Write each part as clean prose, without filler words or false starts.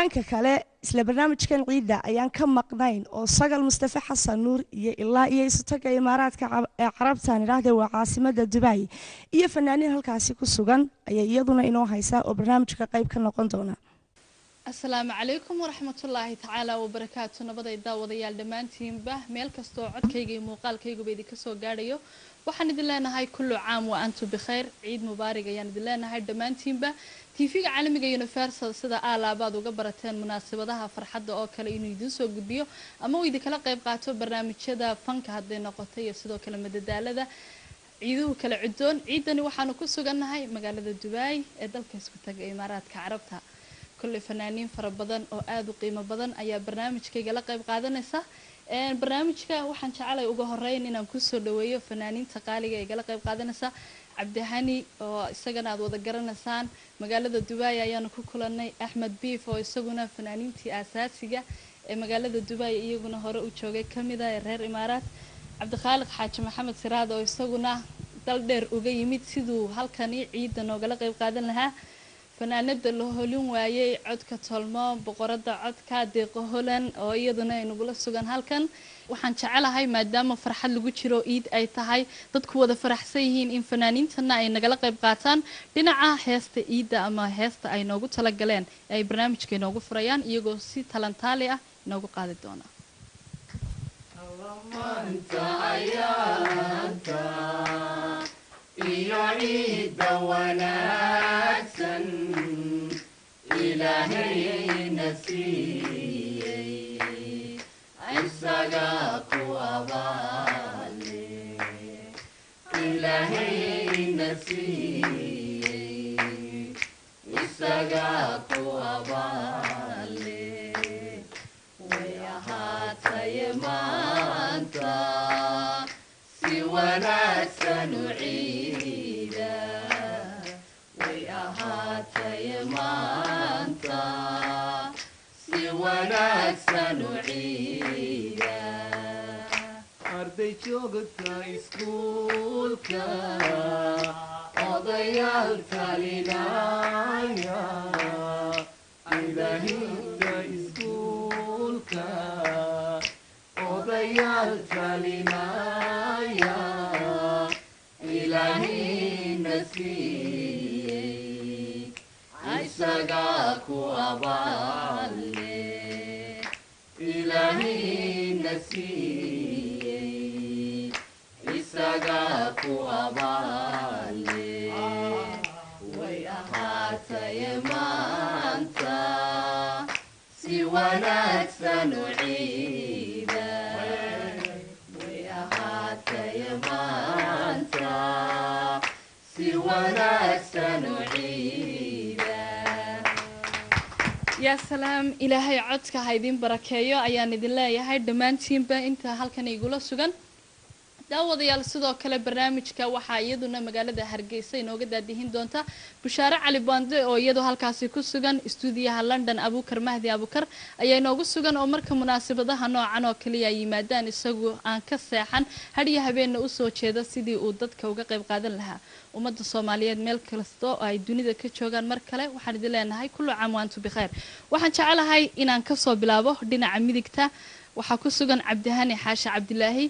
dhanka kale isla barnaamijkan ciida ayaan ka maqnayn oo Sagal Mustafa Xasan Nuur iyo ilaa iyo isutaga Imaaraadka Carabta niraahday waa caasimada Dubai iyo fanaaniin halkaasi ku sugan ayaa iyaduna inoo haysa oo barnaamijka qayb ka noqon doona. السلام عليكم ورحمة الله تعالى وبركاته نبض داوديال دمانتين به ميل كستو عدكيغي موقالكيغو بيدي كسو غاديو waxaan idin leenahay kullu caam wa antum bikhair ciid mubaarak ayaan idin leenahay dhammaantiinba TV-ga caalamiga Universal sida aalaabaad uga barateen munaasabadaha farxadda oo kale inuu idin soo gudbiyo ama uu idin kala qayb qaato barnaamijyada fanka hadday noqoto iyo sidoo kale madadaalada ciiduhu kala cidoon ciidani waxaanu ku sugannahay magaalada Dubai ee dalka isku taga Imaaraadka Carabta كل فنانين فربضان أو آذو قيمة بدن أي برنامج كي جل قيب قادنا صح برنامج كه وحن شعله وجهرين إن كسر دوية فنانين تقالي جل قيب قادنا صح عبد الهاني السجن هذا وذكرنا سان مجال دبي أيانو كلنا أحمد بيف ويسجنا فنانين تي أساسية مجال دبي يجونا هراء وشوجة كم إذا الرئيس الإمارات عبد الخالق حاج محمد سراد ويسجنا تقدر وجاي ميت سيدو هالكني عيد إنه جل قيب قادنا لها فنانة اللهولين وياي عد كتلما بقرة عد كادق هولن أو أيضنا نقول السجن هالكن وحن شعلها هاي مادام فرح لجوتشرو إيد أي تهاي تذكر وذا فرح سيهين إن فنانين تنا أي نقل قيب قاتان لنا هست إيد أما هست أي نوجو تلاجلين أي برنامج كي نوجو فريان يجو سي تلنتاليا نوجو قاعد دونا. يا عيد وناسا إلهي نسي عساق وضالي إلهي نسي عساق وضالي ويا هاتي مانتا سوى ناسا نعيدا ويا هاتي مانتا سوى ناسا نعيدا أرضي شوقتا إسكولكا وضيالتا لنايا إلهي إسكولكا وضيالتا لنايا إلهي نسيك عيساقاك وأبالي إلهي نسيك عيساقاك وأبالي ويا هاتي مانتا سوى نكسا نعيدا ويا هاتي مانتا سوى نكسا نعيدا يا سلام إلهي عدك هايدين بركايو أيان إذن الله يهاي دمانتين با انت هالكان يقول السجن daawadayaal sidoo kale barnaamijka waxa iyaduna magaalada Hargeysa inooga daadihin doonta Bushaare Cali Bande oo iyadu halkaasi ku sugan stuudiyaha London Abukar Mahdi Abukar ayaa inoogu sugan oo marka munaasabadaha noocan oo kaliya yimaadaan isagu aan ka seexan hadiya habeenna u soo jeeda sidii uu dadka uga qayb qaadan lahaa ummadda Soomaaliyeed meel kasta oo ay dunida ka joogaan mar kale waxaan idin leenahay kullu caam wa antum bikhair waxaan jecelahay inaan ka soo bilaabo dhinaca midigta waxa ku sugan Cabdihani Xaashi Cabdilaahi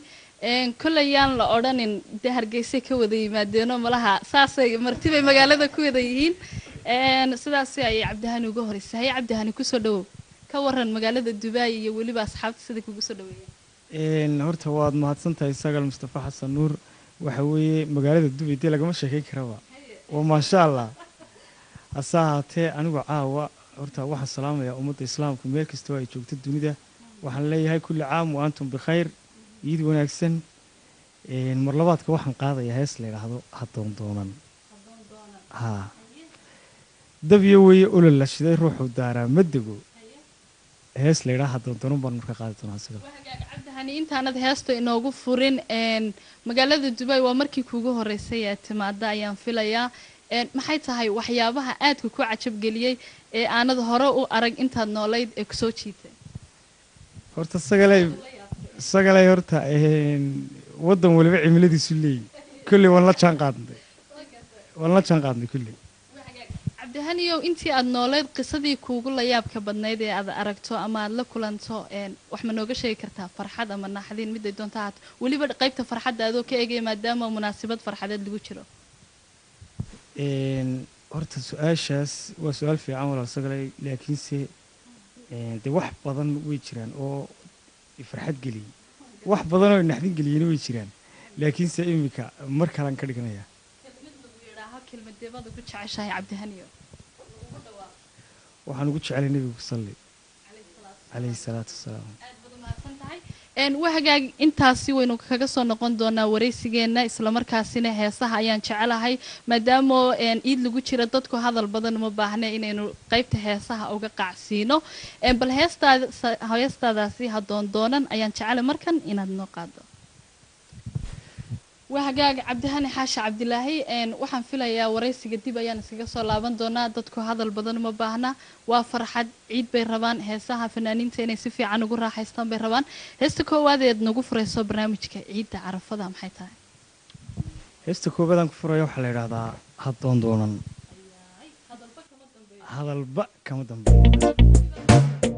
كليان لا أردن ده هرجيسي كودي مادينو ملها ساسي مرتبة مقالة كودي يهين سداسي أي عبدهاني وجوهر السهي عبدهاني كسودو كورن مقالة دبي يولي بأصحاب صدق وكسودو هورت واد ما هتصنت يساق مصطفى حسن نور وحوي مقالة دبي دي لقى مش هيك روا وما شاء الله الساعة أنا وعاء هورت واحد سلام يا أمة الإسلام كميرك استوى يشوفت الدنيا وحنلاقي هاي كل عام وأنتم بخير يد وناكسن المرلبات كواحد قاضي هيس اللي راحوا حطهم دونان ها دبيوي أول الله شذي روحوا دارا مدقوا هيس اللي راح حطهم دونان برمك قاضي تناسق عبدهاني أنت أنا ذهست إنه وقفورين مقالة دبي ومركي كوجو هالرئيسية تمادا أيام فيليا ما حيتهاي وحيابها آت كوكو عجب قليي أنا ظهروا أرق أنت النوليد إكسوتشيته هرت السجلي سجل يورتا ودم ولا بيع ملدي سلي كل والله كان قادني والله كان قادني كله cabdihaniyow intii aad nooleed qisadii kuugu la yaabka badnayd ee aad aragto ama aad la kulanto wax ma nooga sheegi kartaa farxad ama naxdin miday doonta aad waliba qaybta farxadda adoo ka eegay maadaama munaasabad farxadeed lagu jiro horta su-aashaas waa su-aal fiican walaal sagalay laakiinse dee wax badan way jiraan oo farxad geliyey wax badan oo naxdin geliyeyna way jiraan laakiinse iminka mar kalaan ka dhiganayaa kelmadeebada ku jeceshahay cabdihaniyow waxaan ugu jecelay nebigu salli calayhi salaatu wasalaam aad baad umahadsan tahay wahagaag intaasi waynu kaga soo noqon doonaa waraysigeena isla markaasina heesaha ayaan jecelahay maadaama iid lagu jira dadku hadal badan uma baahna inaynu qaybta heesaha uga qaacsiino bal heestaadaasi ha doondoonan ayaan jecelay markan inaad noo qaado wahagaag cabdihani xaashi cabdilaahi waxaan filayaa waraysiga dib ayaan iskaga soo laaban doonaa dadku hadal badan uma baahna waa farxad ciid bay rabaan heesaha fanaaniinta inay si fiican ugu raaxaystaan bay rabaan heesta koowaad eed nagu furayso barnaamijka ciidda carafada maxay tahay heesta koowaadaan ku furaya waxaa la yidhaahdaa ha doondoonan hadalba kama dambeeyo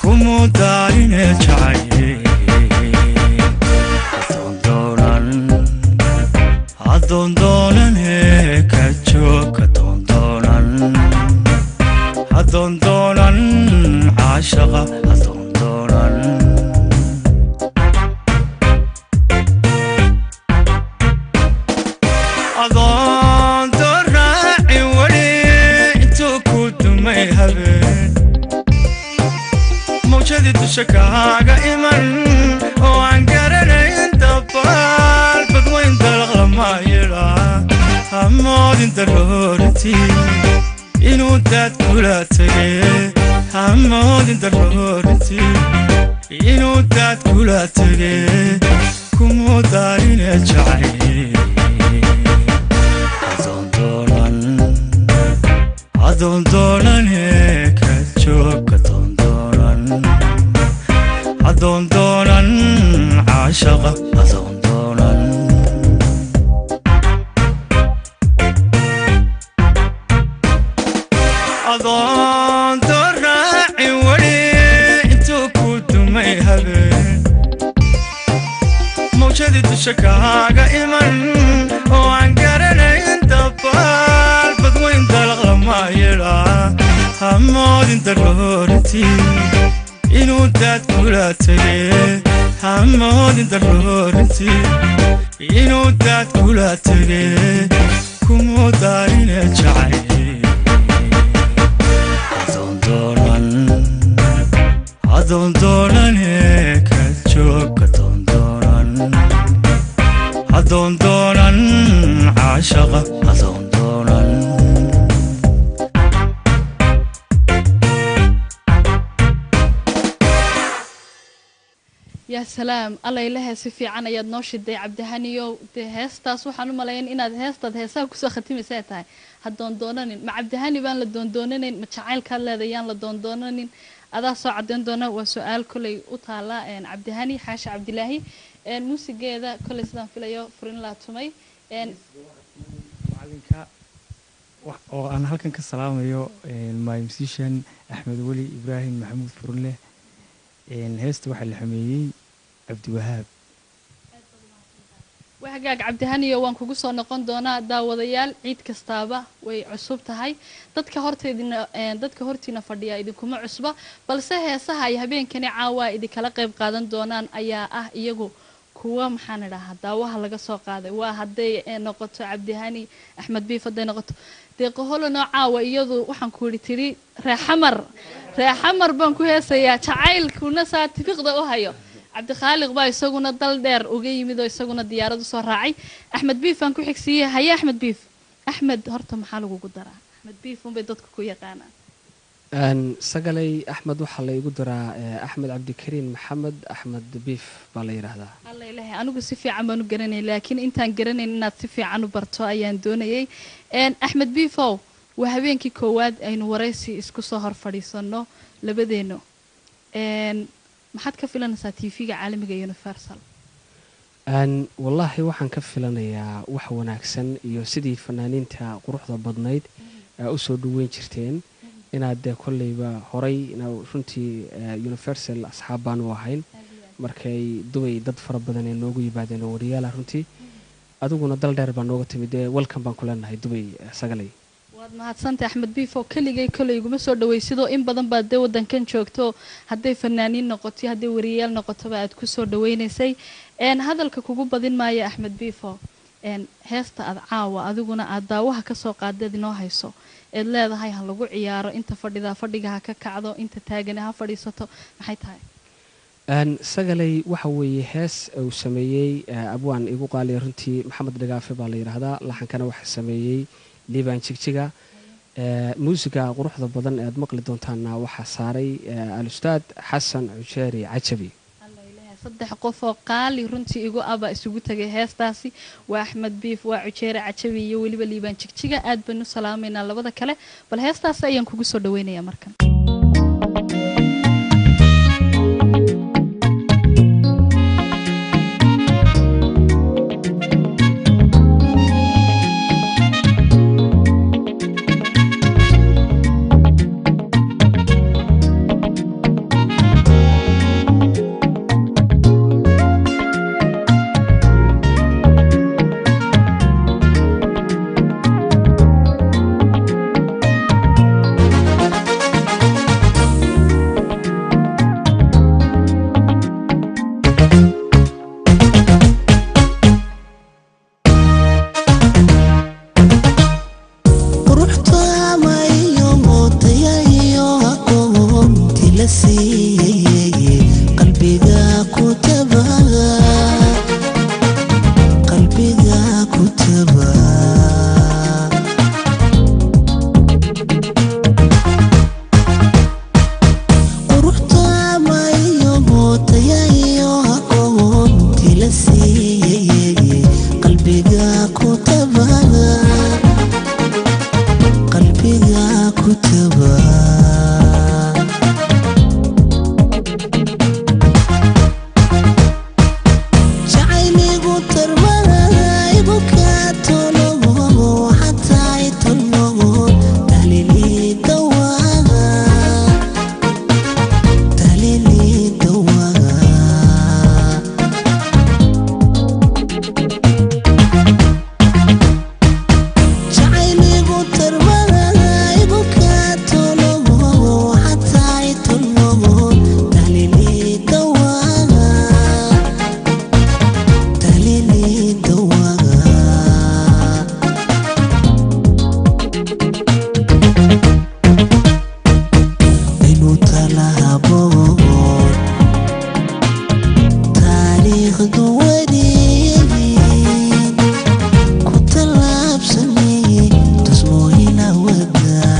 كمودارين جعيل أدون دونان كجوك أدون دونان عاشقة أدون دونان أدون دراعي ولي تكود ما يهبن موجودي تشكاها إيمان وعنقرنا يندبال بدوين دلغما يلا همود درورتي إنو داد كلا تغي همود درورتي إنو داد كلا تغي كمو دارين جعيل أدون دولان كجوك أدون دولان عاشقة أدون دولان أدون دراعي ولي انتو كنتو ما يهبن موجودي تشكاها إيمان وعنقرنا يندبال بدوين دلغما يلا همود درورتي إنو داد كلا تغي همود درورتي إنو داد كلا تغي كمو دارين جعيل أدون دولان كجوك أدون دولان عاشقة أدون دولان يا سلام الله إله سفي عنا يد ناشد دي عبد هنيو دي هستا سوحنا ملاين إن هستا هسا كسو ختمي ساتها هدون دونانين مع عبد هني بان لدون دونانين متشعيل كلا ديان لدون دونانين هذا صعدين دونا وسؤال كل أطالع إن عبد هني حاش عبد الله إن موسيقى هذا كل سنة في اليوم فرن لا تمي إن معلنك وأنا هلكن كسلام يو ماي مسيشن أحمد ولي إبراهيم محمود فرنله إن هست واحد الحميدي عبد الوهاب وحقاق عبد هني وان كوكو soo noqon doona daawadayaal ciid kastaaba way cusub tahay dadka hortiina fadhiya idinkuma cusba balse heesaha ay habeenkani caawa idin kala qayb qaadan doonaan ayaa ah iyagu kuwa maxaan idhaahdaa daawaha laga soo qaaday waa haday noqoto Cabdi Hani Axmed Biif haday noqoto deeqoholo caawa iyadu waxaan ku tiri reexamar baan ku heesayaa jacaylkuna saatifiqda u hayo عبد الخالق باي سجونا دل دير وجاي ميدو سجونا ديارة صار راعي أحمد بيف أنكو حكسية هيا أحمد بيف أحمد هرتم حاله وقدرة أحمد بيف وبيدتك كويا قانا أن سجلي أحمد وحلا يقدر أحمد عبد الكريم محمد أحمد بيف بالي هذا الله إلهي أنا قصفي عمانو جرني لكن أنت جرني إن تصفي عنه برتو أيان دوني أن أحمد بيفو وهبين كي كواد أين ورئيسي إسكو صهر فريسانو لبدينو أن maxaad ka filanaysaa TV-ga caalamiga Universal wallahi waxaan ka filanayaa wax wanaagsan iyo sidii fanaaniinta quruxda badnayd u soo dhaweyn jirteen inaad kullayba horay runtii Universal asxaabaan u ahayn markay Dubai dad fara badan ee noogu yimaadeen wariyaal runtii adiguna dal dheer baan nooga timid welcome baan ku leenahay Dubai sagalay waad mahadsantahay Axmed Biifo kaligay kulaygu soo dhaweysido in badan baad wadankan joogto haday fanaaniin noqoto haday wariyaal noqoto baad ku soo dhaweynaysay hadalka kugu badin maayo Axmed Biifo heesta aad caawa adiguna aad daawaha ka soo qaadad inoo hayso ee leedahay ha lagu ciyaaro inta fadhiga ha ka kacdo inta taagan ha fadhiisato maxay tahay sagalay waxa weeye hees uu sameeyay abwaan igu qaali runtii Maxamed Dhagaafe baa la yiraahdaa laxankana waxa sameeyay liibaan jigjiga muusiga quruxda badan ee aad maqli doontaana waxa saaray al-ustaad Xasan Cujeeri Cajabi saddex qof oo qaali runtii igu aba isugu tagay heestaasi waa Axmed Biif waa Cujeeri Cajabi iyo waliba liibaan jigjiga aad baan u salaameynaa labada kale bal heestaas ayaan kugu soo dhaweynayaa markan siiyey qalbiga ku tabaa qalbiga ku tabaa quruxda ma iyo mootaya iyo aqoonti la siiyey qalbiga ku tabaa qalbiga ku tabaa jacayligu tarmada igu kaa tologo xataa i tolmogo dalili dawaaga jacayligu tarmada igu kaa tologo xataa i tolmogo dalili dawaaga aynu talahaboon taariikhdu weligeed ku tallaabsanay tusmooyina wadaa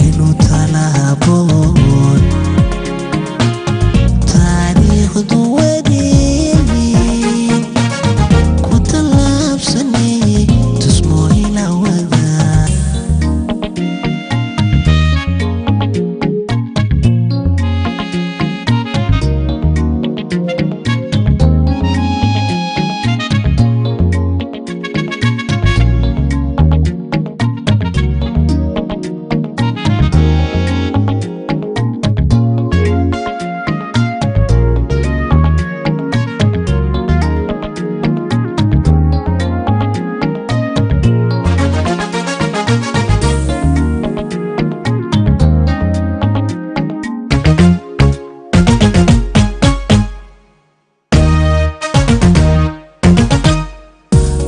aynu talahaboon taariikhdu weligeed ku tallaabsanay tusmooyina wadaa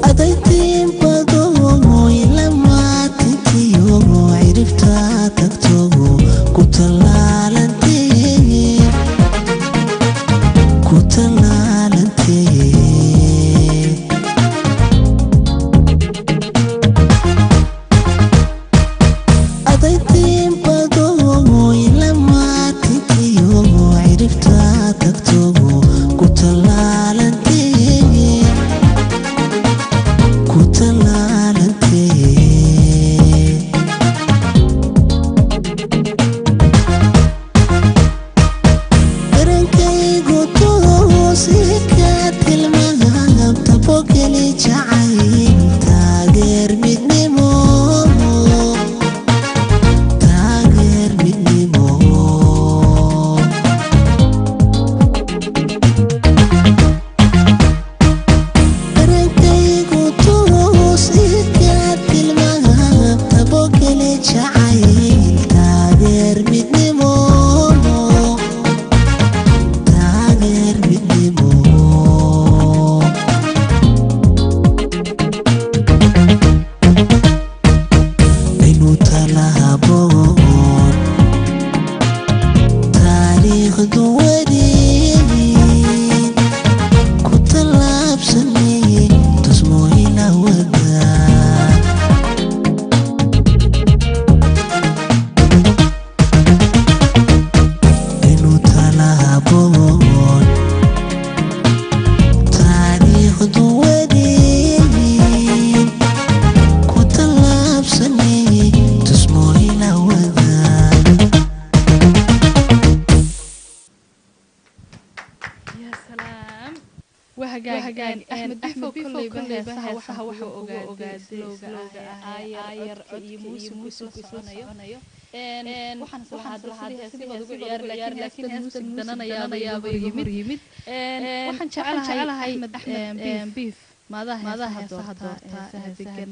adaytiin badogo ilamaatintiyo ciribta tagtogo ku tallaalantee adaytiin badogo ilamaatintiyo ciribta tagtogo ku tallaalantee ku tallaalantee darankaygu toose ka tilmaam tabogeli jacayl taageer midnimo darankaygu toose ka tilmaam tabogeli jacayl taageer midnimo aynu talahaboon taariikhdu weligeed ku tallaabsanay tusmooyina wadaa aynu talahaboon taariikhdu weligeed ku tallaabsanay tusmooyina wadaa يا سلام وهجاج أحمد بيفو كل بها وحو أوجاد سلوجا آير عدكي موسم كسلانيو waxaan salahaad sidii ugu ciyaar laakiin heestan muusig danana yaaba yimid waxaan jecelahay Axmed Beef maadaha heesaha doorta degan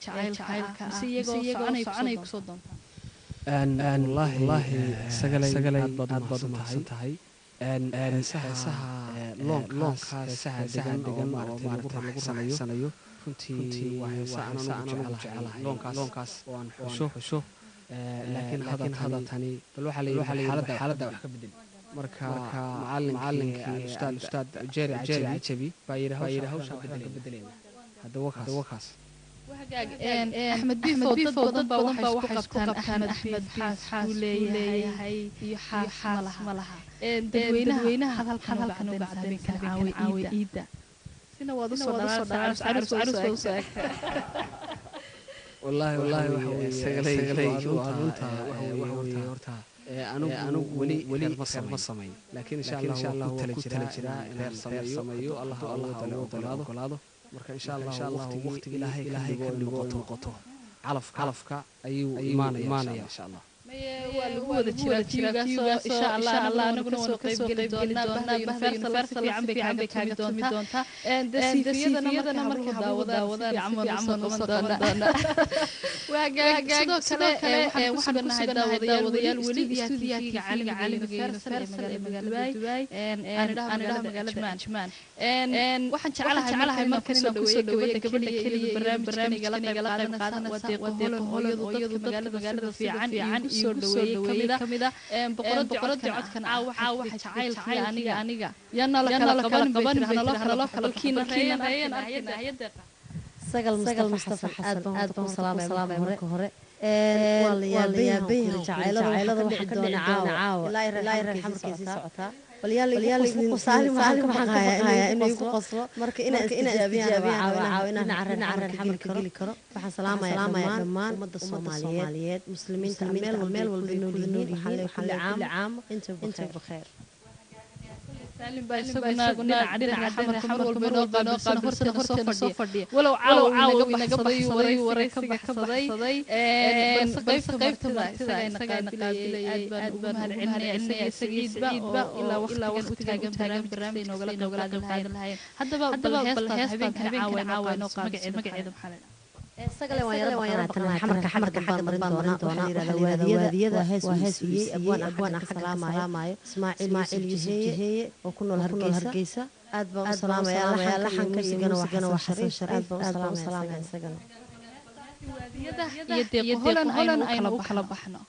jacaylka si iyagoo soconay ku soo doontaan wallaahi sagalay aad baad umahadsan tahay heesaha loonkaas heesaha degan oo maaragtay lagu raaxsanayo runtii waa heesa aan anigu jecelahay loonkaas oo aan xusho laakiin hadda tani bal waxaa la yidhi xaaladda wax ka bedel marka macallinkii ustaad jeeri cajabi baa yidhi hawshaa waxbaan ka bedelayna hadda wakaas axmed biifo dad badan baa waxay isku qabtaan axmed xaas buu leeyahay iyo xaas ma laha dadweynaha halkan uga caddayn kara caawi ciidda sina waad usoo carus usoo egtaa والله سجلي وأنت horta anigu weli ma samayn laakiin insha Allah ku tala jiraa inaan sameeyo Allah ogolaado marka insha Allah waqtiga ilaahay ka noqoto calafka ayuu imaanaya insha Allah waa lagu wada jiraa insha Allah anaguna waan ka soo qayb doonaa bahda fiican bay kaaga tumi doontaa siifiyadana markii daawada fiican soo doonaa sidoo kale waxaan ku suganahay daawadayaal weli istuudiyaadka caalamiga farsal ee magaalada Dubai aan idhaahdo magaalada Jmaan waxaan jecelahay markan inaan ku soo dhaweeyo gabadha kaliya barnaamijka nagala qayb qaadanaysa waa hooyadu magaalada fiican soo dhaweeyay kamida boqoradda codkan waxa jacaylkii aniga yana la kala qaban nala kala kiinayeen hay'adda sagal mustafa xasan aad baan salaamay marka hore waa la yaabay jacaylada waxa ka dhici doona caawa ilaahay raxmkiisa socotaa walyaal igu qosaali waxaan ka baqayaa inay igu qoslo marka inaan istijaabiyaan caawa inaan carran xamarka geli karo waxaan salaamayaa dhammaan ummadda Soomaaliyeed muslimiinta meel walba nool yihiin waxaan leeyahay caam inta bخير سالم باي سغنا عدنا حمر والبنو قابل horta soo fadhiya walow caaw naga baxsaday waray ka baxsaday qaybta isaga qaabilay aad baan mahadcelinaya isagiidba ilaa waqtiga taagan barnaamij inooga qayb lahayn haddaba bal heestan habeenkan caawa inoo qaadayso magaceeda maxaa la sagale waan yara xamarka baan marin doonaa waadiyada waa hees iyey abwaan salaamayo ismaaciil jiheeye oo ku nool hargeysa aad baan u salaamayaa laxanka isagana waa xasan shariif aad baan u salaamayaa isagana waadiyada iyo deeq holan aynu u kala baxno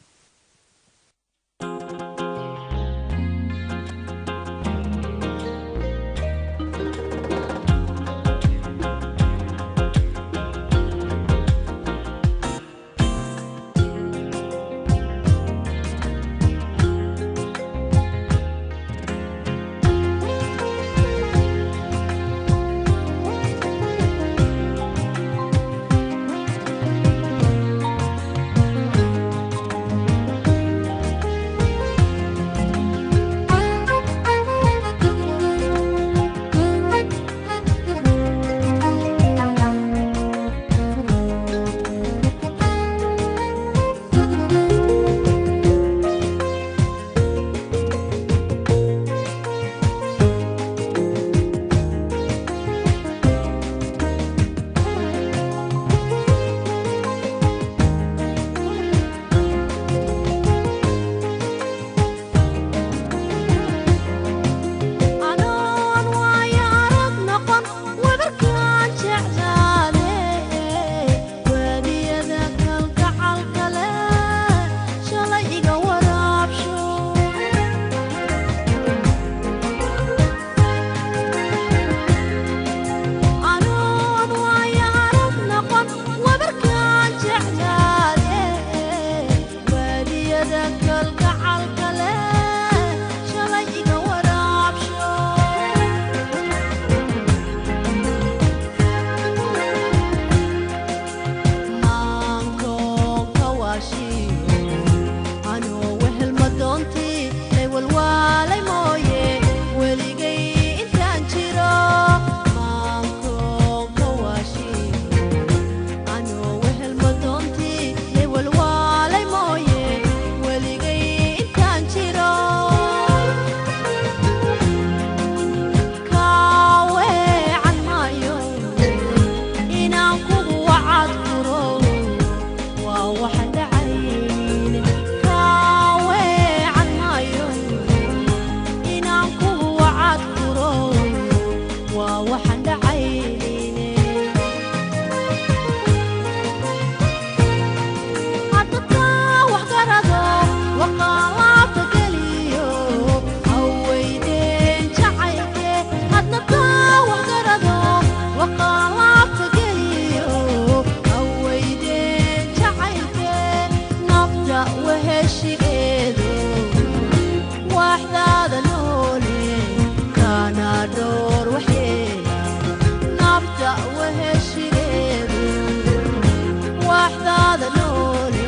waxdaada noole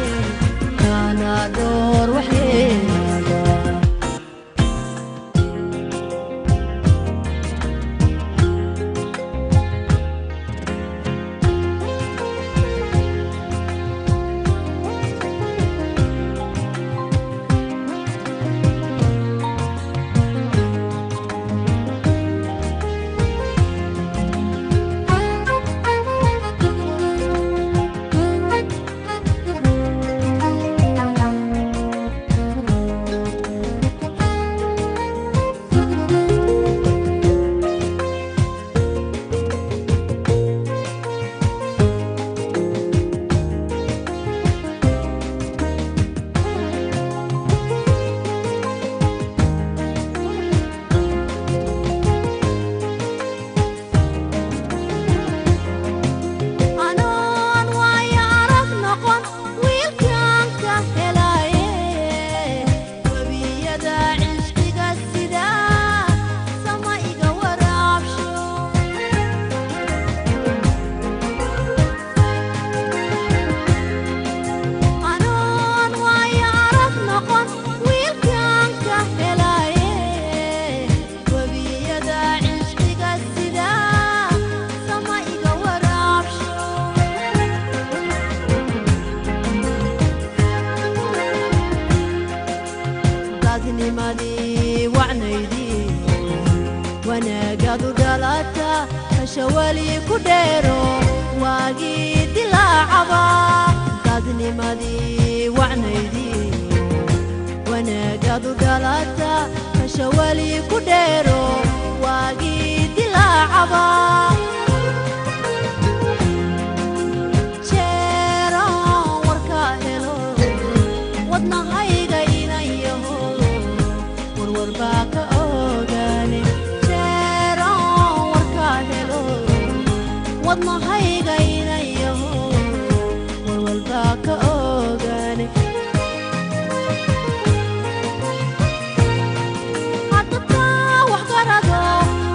kana door waxyeelada dadnimadii wacnaydii wanaagadu dhalata hashawali ku dheero waagii dilaacaba dadnimadii wacnaydii wanaagadu dhalata hashawali ku dheero waagii dilaacaba wadnahayga inayaho walwalbaa ka ogaane haddataa wax garado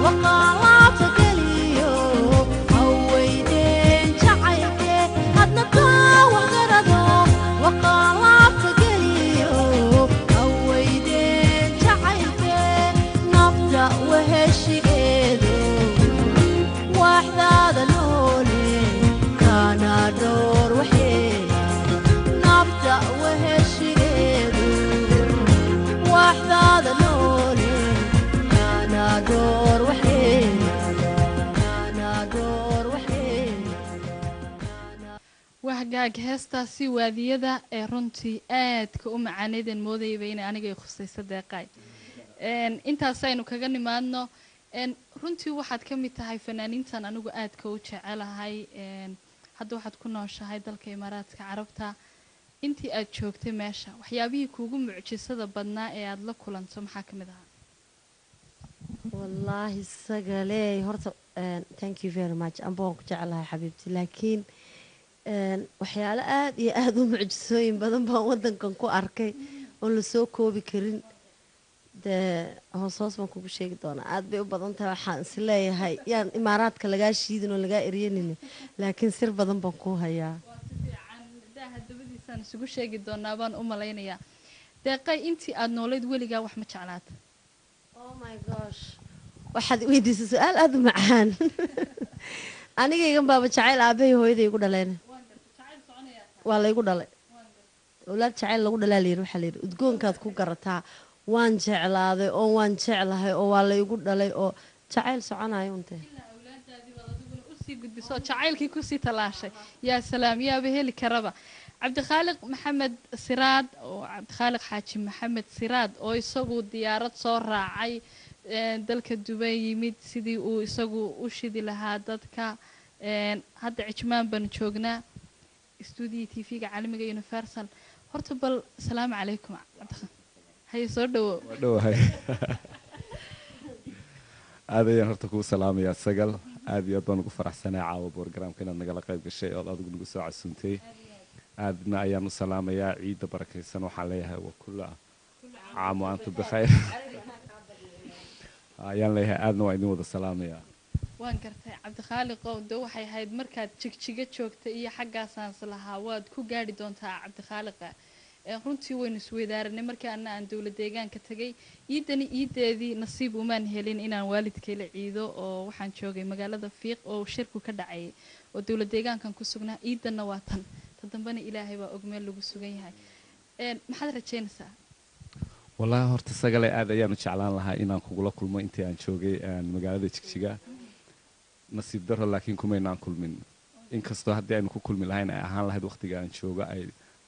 waqaalaabta geliyo haweydeen jacaylke haddataa wax garado waqaalaabta geliyo haweydeen jacaylke nafta waheshigeedo waxdaada door nafta waheshigeedu waxdaada noole kana door wahgaag heestaasi waadiyada ee runtii aadka u macaaneydeen moodayba inay aniga khusayso deeqay intaasaynu kaga nimaadno runtii waxaad ka mid tahay fanaaniintan anigu aadka u jecelahay hadda waxaad ku nooshahay dalka imaaraadka carabta intii aad joogtay meesha waxyaabihii kuugu mucjisada badnaa ee aad la kulanto maxaa ka mid ahaa wallaahi sagaleey horta thank you very much ambaan ku jecelahay xabiibti laakiin waxyaalo aad iyo aad u mucjisooyin badan baan waddankan ku arkay oon la soo koobi karin dee hoos baan kugu sheegi doonaa aad bay u badan tahay waxaan is leeyahay yaan imaaraadka lagaa shiidin oo lagaa eryanin laakiin sir badan baan ku hayaa daha dabadiisaan isugu sheegi doonaa baan u malaynayaa deeqay intii aad noolayd weligaa wax ma jeclaata oh my gosh waxaad weydiisay su-aal aad u macaan anigaygan baaba jacayl aabbahay hooyaday igu dhaleen waa laygu dhalay awlaad jacayl lagu dhalaa layidhi waxaa layidhi udgoonkaad ku garataa waan jeclaaday oo waan jeclahay oo waa laygu dhalay oo jacayl soconayo untee usii gudbiso jacaylkii kusii talaashay yaa salaam yaaba heli karaba cabdikhaaliq maxamed siraad oo cabdikhaaliq xaaji maxamed siraad oo isagu diyaarad soo raacay dalka Dubai yimid sidii uu isagu u shidi lahaa dadka hadda cijmaan baan joognaa studio TV-ga caalamiga Universal horta bal salaam calaykum cabdikhaaliq hay soo dhawahay aad ayaan horta kuu salaamayaa sagal aad iyo aad baan ugu faraxsanahay caawa programka inaad nagala qayb gashay oo adigu nagu soo casuuntay aadna ayaan u salaamayaa ciidda barakaysan waxaan leeyahay waa kulla caam wa antum bikhayr ayaan leeyahay aadna waa idin wada salaamayaa waan gartay cabdikhaaliqow de waxay ahayd markaad jigjiga joogta iyo xaggaasaans lahaa waad ku gaadhi doontaa cabdikhaaliqa runtii waynu isweydaaranay markii anna aan dowlad deegaanka tegay iideedii nasiib umaan helin inaan waalidkay la ciido oo waxaan joogay magaalada fiiq oo shirku ka dhacayay oo dowlad deegaankan ku sugnaa iidanna waa tan dambana ilaahay baa og meel lagu sugan yahay maxaad rajaynaysaa wallaahi horta sagale aad ayaanu jeclaan lahaa inaan kugula kulmo intii aan joogay magaalada jigjiga nasiib daro laakiin kumaynaan kulmin inkastoo haddii aynu ku kulmi lahayn ay ahaan lahayd waqtiga aan joogo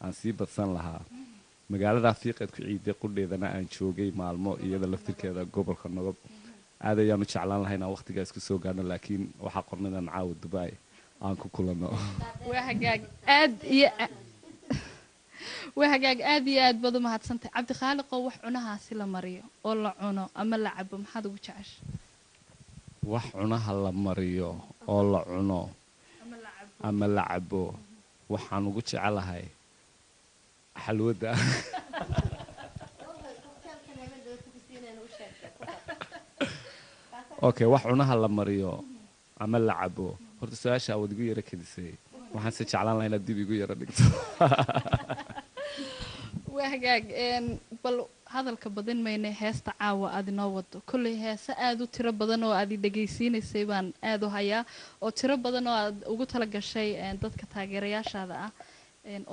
aan sii badsan lahaa magaalada fiiqeed ku ciiday qudheedana aan joogay maalmo iyada laftirkeeda gobolka nogob aad ayaanu jeclaan lahaa inaan waqtigaas ku soo gaadhno laakiin waxaa qornadan caawa dubai aan ku kulanno waa hagaag aad iyo aad baad u mahadsantahay cabdikhaaliqoo wax cunahaasi la mariyo oo la cuno ama la cabo maxaad ugu jecesha wax cunaha la mariyo oo la cuno ama la cabo waxaan ugu jecelahay xalwada okay wax cunaha la mariyo ama la cabo horta su-aasha waad igu yara kadisay waxaan se jeclaan lahaa inaad dib igu yara dhigto waa hagaag bal hadalka badin mayna heesta caawa aad inoo wado kolley heese aad u tiro badan oo aad dhagaysiinaysay baan aad u hayaa oo tiro badan oo aad ugu tala gashay dadka taageerayaashaada ah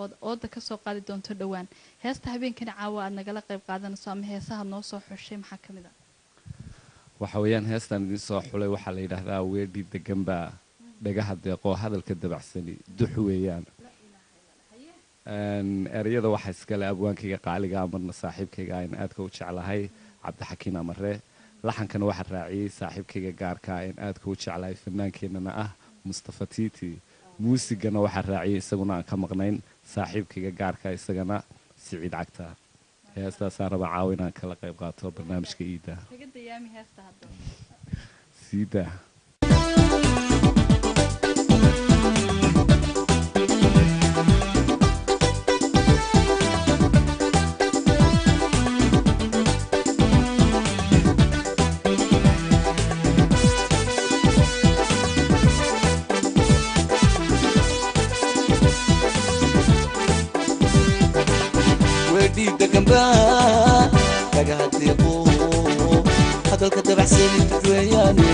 ood ooda ka soo qaadi doonto dhowaan heesta habeenkani caawa aad nagala qayb qaadanayso ama heesaha noo soo xushay maxaa ka mid ah waxa weeyaan heestan idin soo xulay waxaa la yidhaahdaa weedhi degan baa dhagaha deeqoo hadalka dabacsani dux weeyaan ereyada waxaa iskale abwaankayga qaaliga amarna saaxiibkayga aan aadka u jeclahay cabdixakiin amare laxankana waxaa raaciyey saaxiibkayga gaarka aan aadka u jeclahay fanaankeenana ah mustafa tiiti muusigana waxaa raaciyey isaguna aan ka maqnayn saaxiibkayga gaarka isagana siciid cagta heestaasaan raba caawa inaan kala qayb qaato barnaamijka iida siida hadalka dabacsani dadweeyaane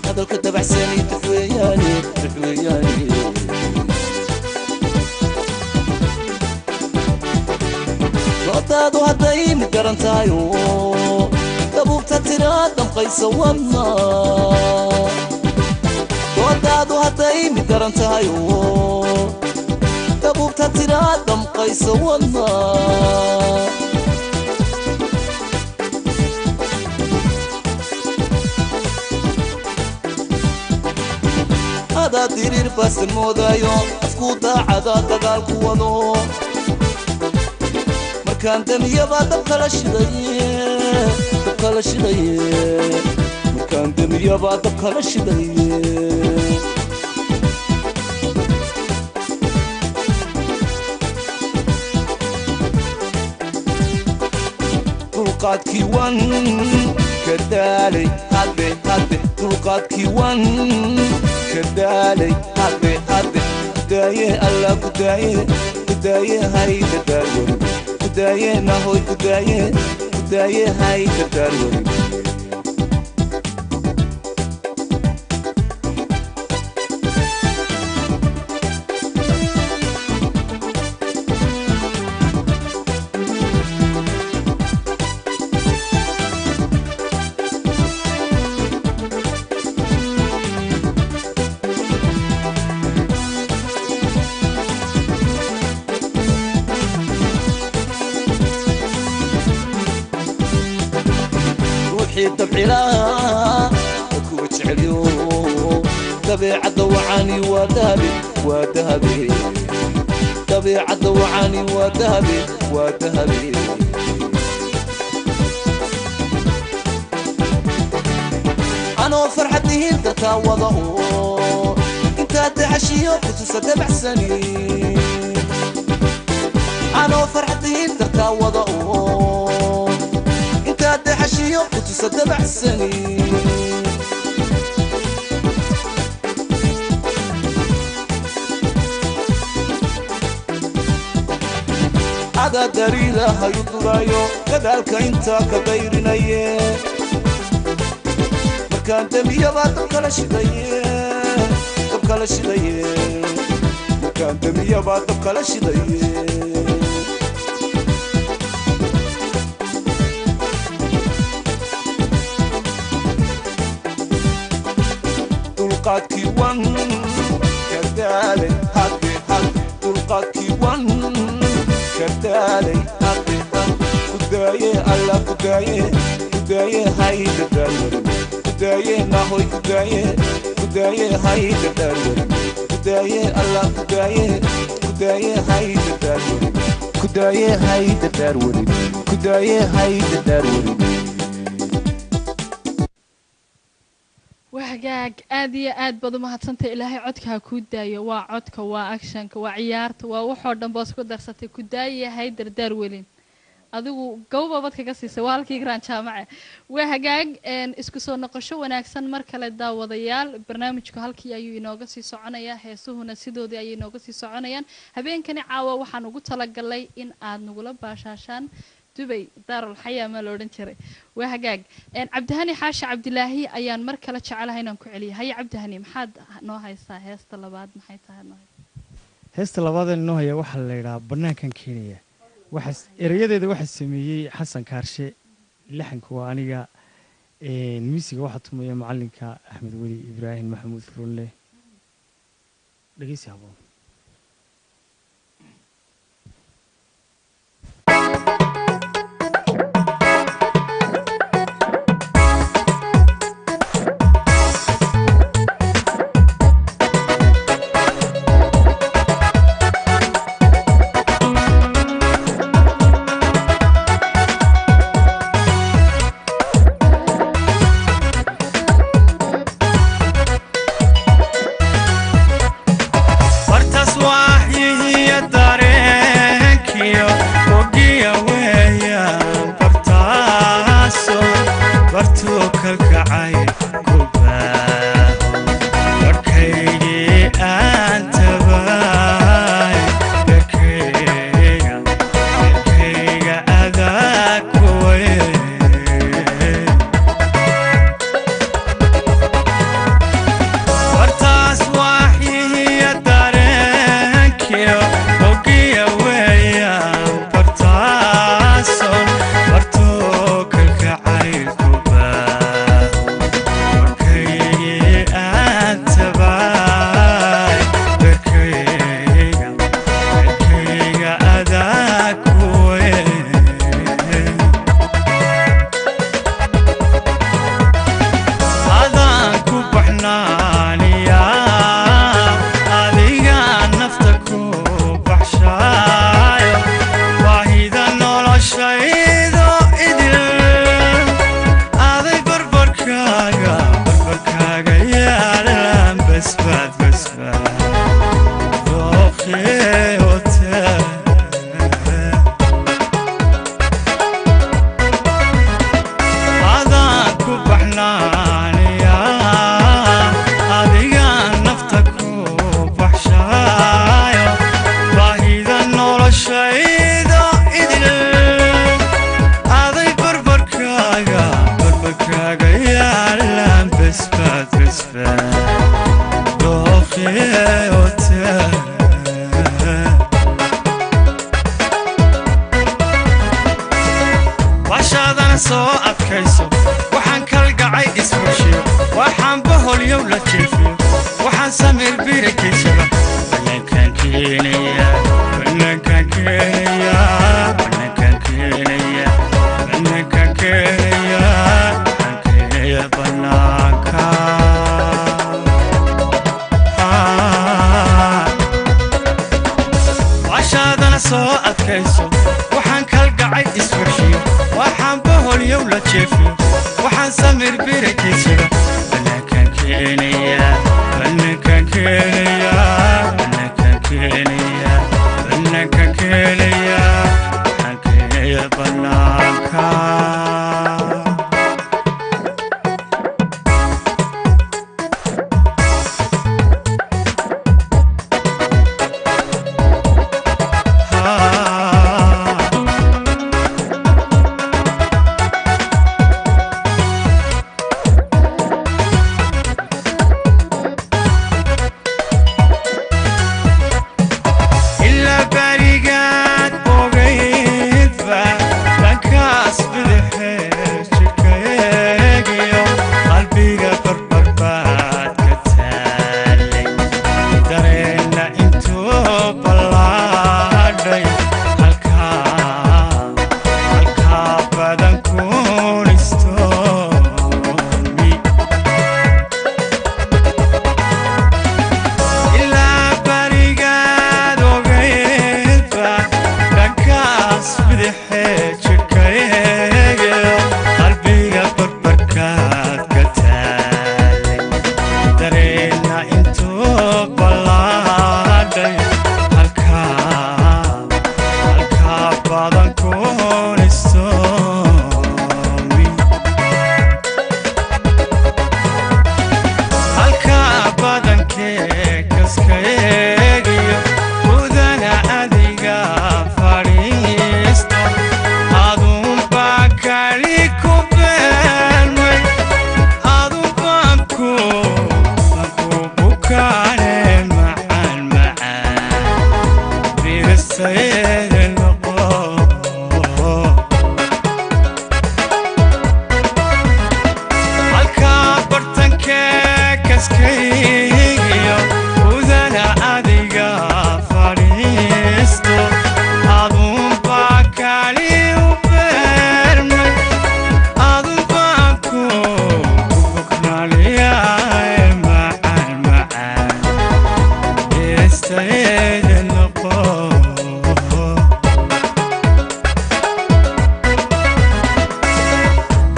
hadalka dabacsani dadweeyaane doodaadu hadday mid garan tahayo dabuubta tiraa damqaysa wadna doodaadu hadday mid garan tahayo dabuubta tiraa damqaysa wadna هذا ديرير بس المودايو أفكودا عدا دقال كوانو مكان دمية دبقى لشداية مكان دمية دبقى لشداية طرقات كيوان كدالي هادي طرقات كيوان كدالي هادي كداية الله كداية هاي كدالوري كداية نهوي كداية هاي كدالوري طبعلا كو تعليو طبيعة وعاني وذهبي طبيعة وعاني وذهبي أنا فرحتي انت تاوضه انت تعشيه كنت تبع سنين أنا فرحتي انت تاوضه dhaqankiisa dabacsani ada dariirahayu durayo gadaalka intaa ka dayrinaye markaan demiyabaa dabkala shidaye markaan demiyabaa dabkala shidaye dulqaadkii wan kardaalay hadde dulqaadkii wan kardaalay hadde kudaaye alla kudaaye hayda daalwarin kudaaye nahoy kudaaye hayda daalwarin kudaaye alla kudaaye hayda daalwarin kudaaye hayda daalwarin kudaaye hayda daalwarin وحقاق آدي آد بدو ما هتسنت إلهي عدكها كوداية وعدك وأكشنك وعيارت ووحور دنباسكو درستي كوداية هاي دردار ولين أدو قوبة بدك قصي سوالكي جران شامعة وحقاق إن إسكسو نقشو وناكسن مركلة دا وضيال برنامجكو هالكي أيو ينوغسي سعونيا هيسوه نسيدو دي أيو ينوغسي سعونيا هبين كاني عاوا وحانو قد تلقلي إن آد نقول باشاشان دبي دار الحياة ما لورن شري وهجاج إن عبدهاني حاشا عبد الله أيان مركلة شعلها هنا كعلي هي عبدهاني محد نوها يسا هست لبعض محيطها نوها هست لبعض إنه هي واحد اللي ربنا كان كينيا واحد الرياضة ده واحد سميه حسن كارشي لحن كوانيجا الميسيك واحد سميه معلم كأحمد ولي إبراهيم محمود فرولة لقيس يا أبو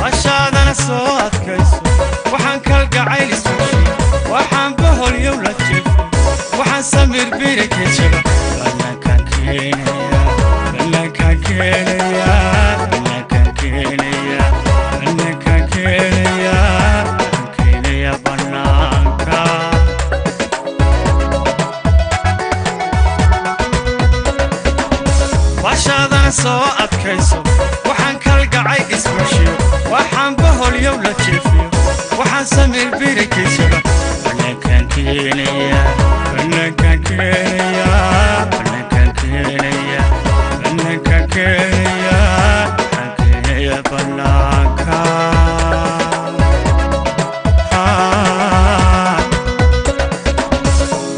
عشادنا صوت كيسو وحن كالقعيل سوشي وحن بهول يولا تشيفي وحن سمير بيرك يشبه فلنا كان كينيا فلنا كان كينيا فلنا كان كينيا فلنا كان كينيا كينيا بنانكا عشادنا صوت كيسو وحن كالقعيل سوشي وحن بهول يولا تشيفي وحن سمير بيرك يشبه فلنا كان كينيا فلنا كان كينيا فلنا كان كينيا فلنا كان كينيا كينيا بنانكا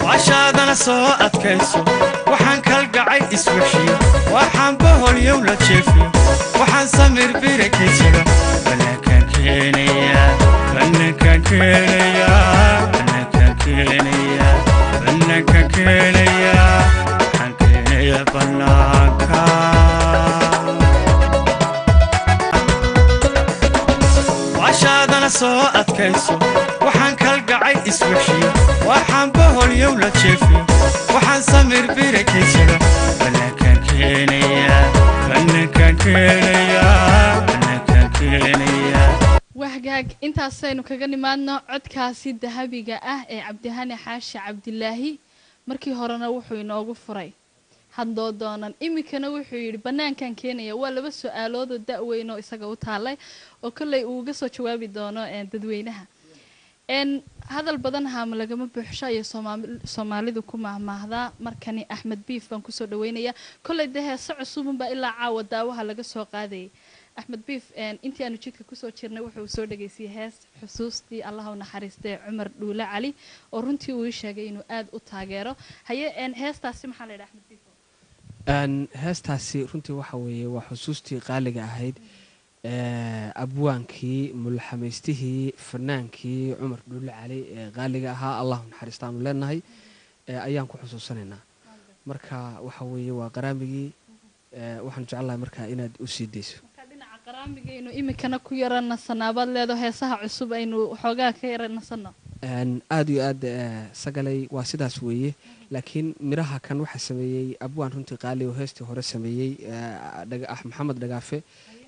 عشادنا صوت كيسو وحن كالقعيل اسوشي وحن بهول يولا تشيفي وحن سمير بيرك يشبه فلنا كان كينيا فلنا كان كينيا فلنا كان كينيا فلنا كان كينيا كينيا بنانكا عشادنا صوت كيسو وحن كالقعيل اسوشي وحن بهول يولا تشيفي وحن سمير بيرك يشبه فلنا كان كينيا فلنا كان كينيا فلنا كان كينيا وحقاق انت سينو kaga nimaadno codkaasi dahabiga ah ee Cabdihani Xaashi Cabdilaahi markii horena wuxuu inoogu furay hadoo doonan imikana wuxuu yiri banaankan keenaya waa laba su'aalood oo da'weyn oo isaga u taalay oo kale uu uga soo jawaabi doono dadweynaha hadal badan haama lagama buuxsho iyo Soomaalidu ku maahmaahda markani Axmed Biif baan ku soo dhaweynaya kale heeso cusub ba ilaa caawa daawaha laga soo qaaday أحمد بيف أنتي أنا جيت كوسو تشرنا وحول صور جيسي هاس حسوستي الله ونحرسته عمر دولا علي ورنتي ويش جاينو آد وتاجره هي أن هاس تاسي محل أحمد بيف أن هاس تاسي رنتي وحوي وحسوستي قالق عهيد أبوانكي ملحمسته فنانكي عمر دولا علي قالقها الله ونحرستان لنا هي أيامكم حسوسنا مركا وحوي وقرامي waxaan jeclahay marka inaad u sii deyso qaraamigaynu imikana ku yarana sanaabad leedo heesaha cusub aynu xoogaa ka yaranasano aad iyo aad sagalay waa sidaas weeye laakiin miraha kan waxa sameeyay abwaan runtii qaali oo heestii hore sameeyay maxamed dhagaafe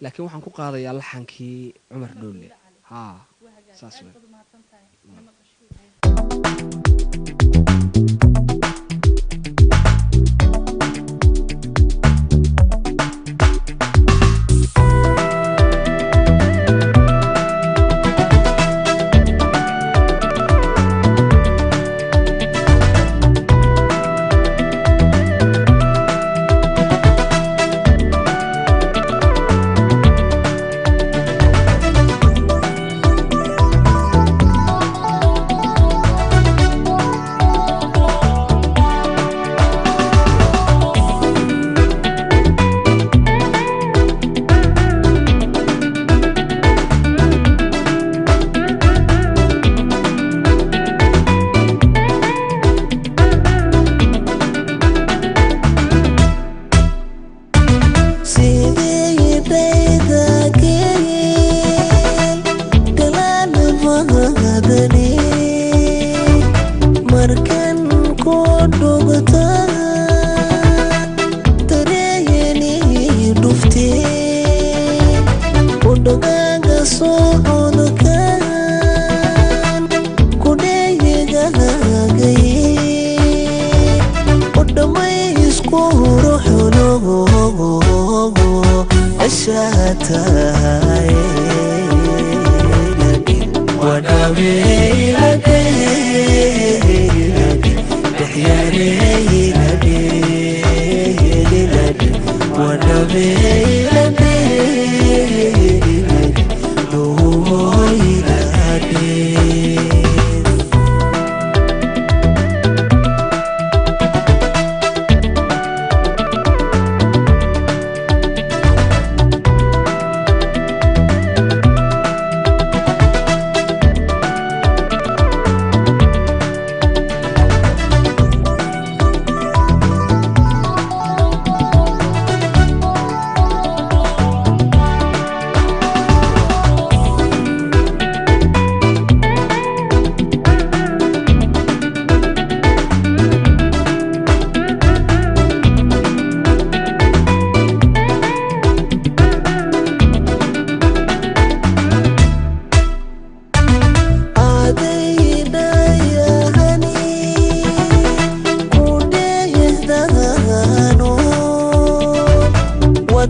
laakiin waxaan ku qaadayaa laxankii cumar dhoole saas weeye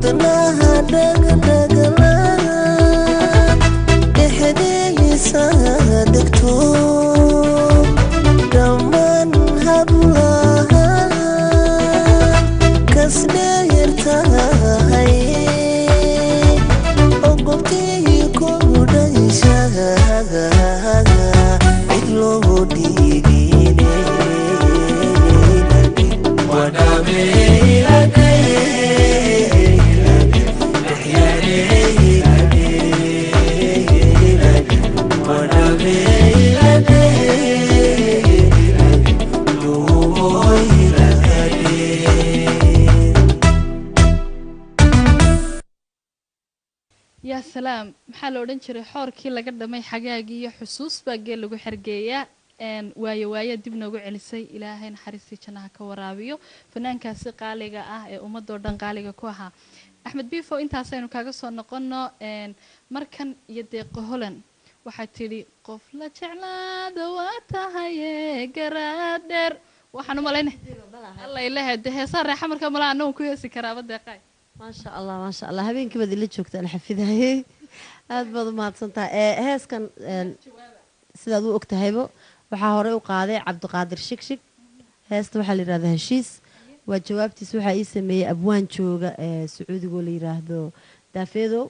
wadnaha dhagdhagla dhexdiisa degto dhammaan hablaha kasdheertahay ogobtii ku dhayshaaga cid loo dhiigine يا سلام محل ودن جري xoorkii laga dhamay xagaagii iyo xusuus baa geel lagu xirgeeyaa waayo dib noogu celisay ilaahay naxariistii jannaha ka waraabiyo fanaankaasi qaaliga ah ee ummadoo dhan qaaliga ku ahaa axmed bifo intaasaynu kaaga soo noqono markan iyo deeqo holan waxaa tidhi qof la jeclaada waa tahaye garaadheer waxaan u malaynay alla ilaahay de heesaa reexa marka malaa annagu ku heesi karaaba deeqay ما شاء الله habeenkii baad ila joogtaan xafidayay aad baad u mahadsantahay heeskan sidaad u ogtahayba waxaa hore u qaaday cabdiqaadir shigshig heesta waxaa la yiraahdaa heshiis waa jawaabtiisa waxaa ii sameeyey abwaan jooga sacuudiga oo la yiraahdo daafeedo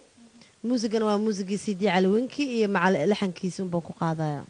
muusigana waa muusigii sidii calawinki iyo macal laxankiisa unbaa ku qaadaya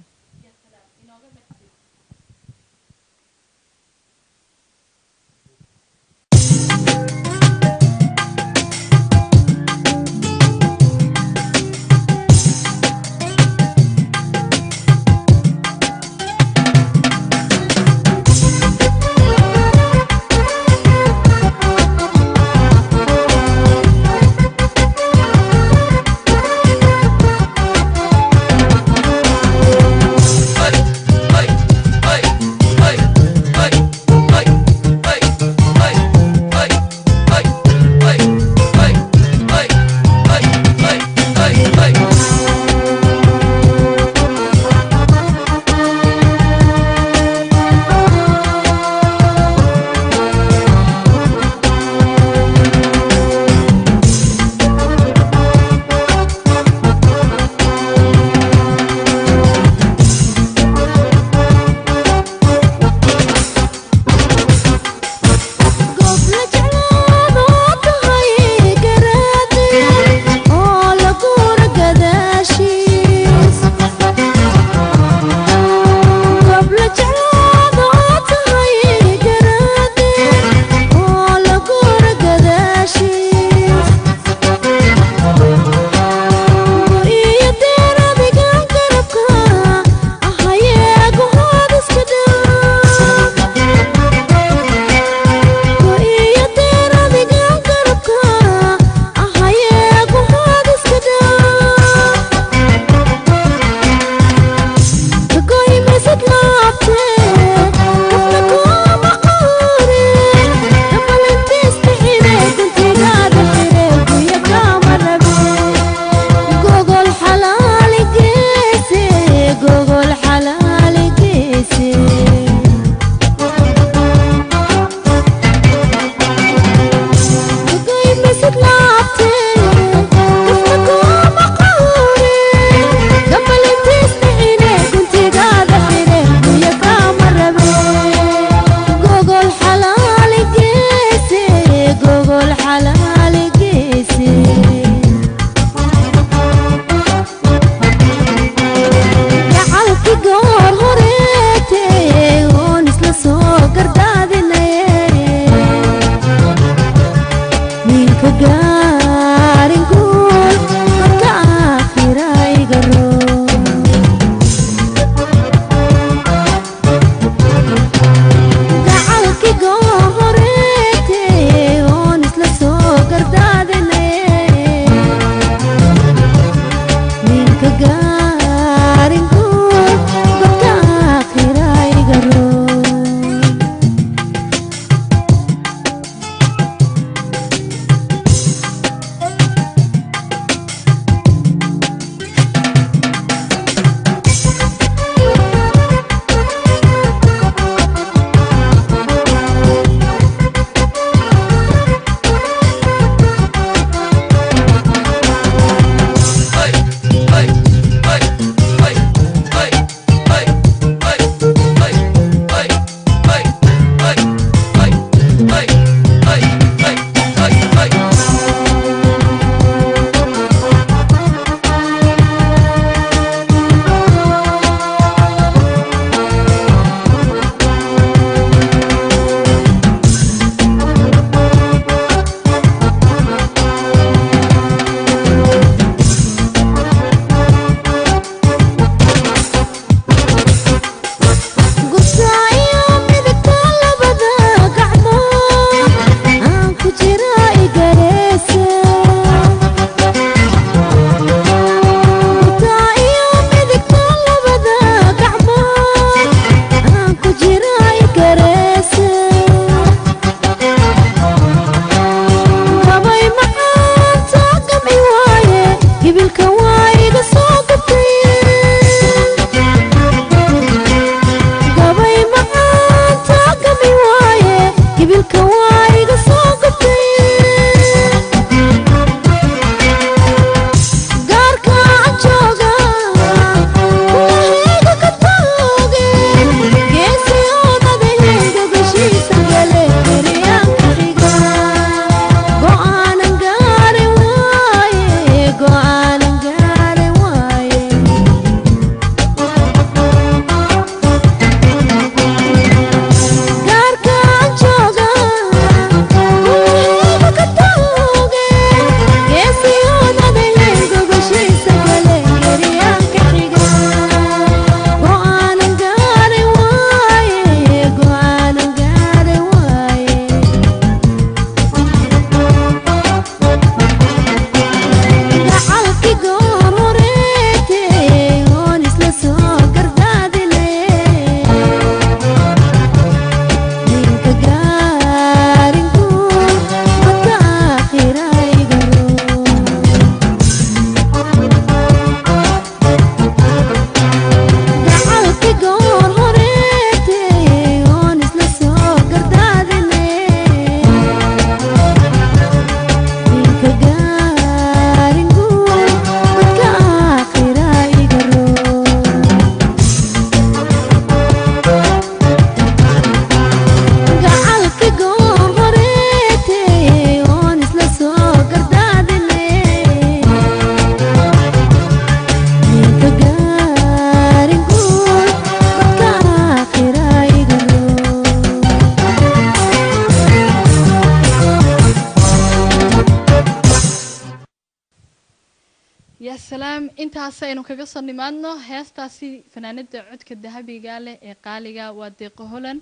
salaam intaasaynu kaga soo nimaadno heestaasi fanaanada codka dahabiga leh ee qaaliga waa deeqo holan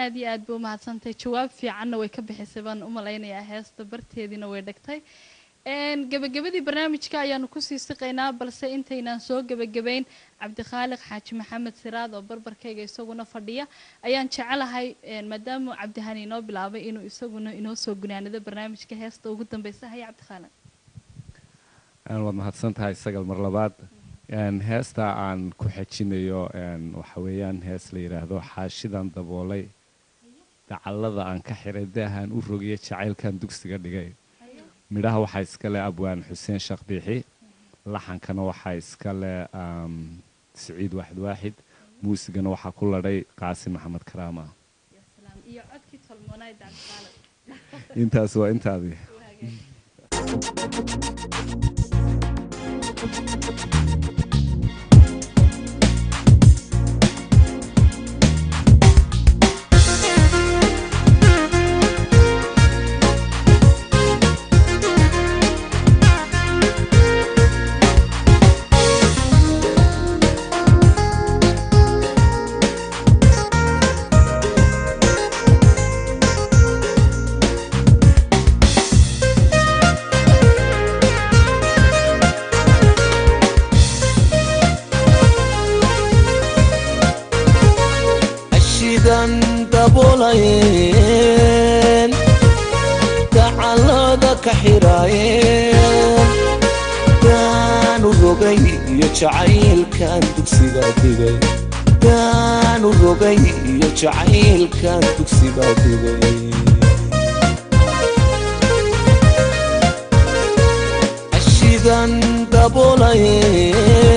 aad iyo aad buu mahadsantahay jawaab fiicanna way ka bixisay baan u malaynayaa heesta barteediina way dhagtay gabagabadii barnaamijka ayaanu kusii siqaynaa balse intaynaan soo gabagabayn cabdikhaaliq xaaji maxamed siraad oo barbarkayga isaguna fadhiya ayaan jecelahay maadaama cabdihani inoo bilaabay inuu isaguna inoo soo gunaanado barnaamijka heesta ugu dambeysa haya cabdikhaaliq waad mahadsantahay sagal mar labaad heesta aan ku xejinayo waxa weeyaan hees la yidhaahdo xaashidan daboolay dacallada aan ka xiray daahaan u rogiyo jacaylkan dugsiga dhigay midhaha waxaa iska leh abwaan xuseen shaqbiixi laxankana waxaa iska leh siciid waaxid waaxid muusigana waxaa ku ladhay qaasim maxamed karaama intaas waa intaadii daboolayen dacallada ka xiraayeen daanu rogay iyo jacaylkan dugsiga dhigay daanu rogay iyo jacaylkan dugsiga dhigay ashidan daboolayen